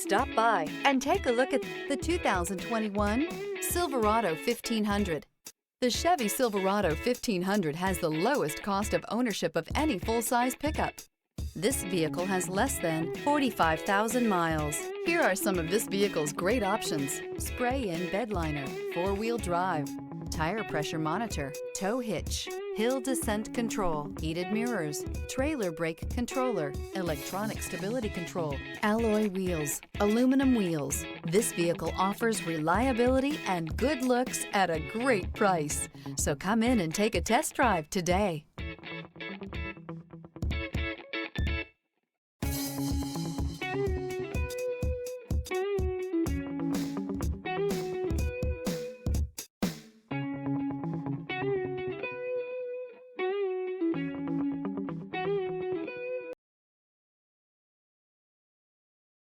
Stop by and take a look at the 2021 Silverado 1500. The Chevy Silverado 1500 has the lowest cost of ownership of any full-size pickup. This vehicle has less than 45,000 miles. Here are some of this vehicle's great options: spray-in bed liner, four-wheel drive, tire pressure monitor, tow hitch, hill descent control, heated mirrors, trailer brake controller, electronic stability control, alloy wheels, aluminum wheels. This vehicle offers reliability and good looks at a great price. So come in and take a test drive today.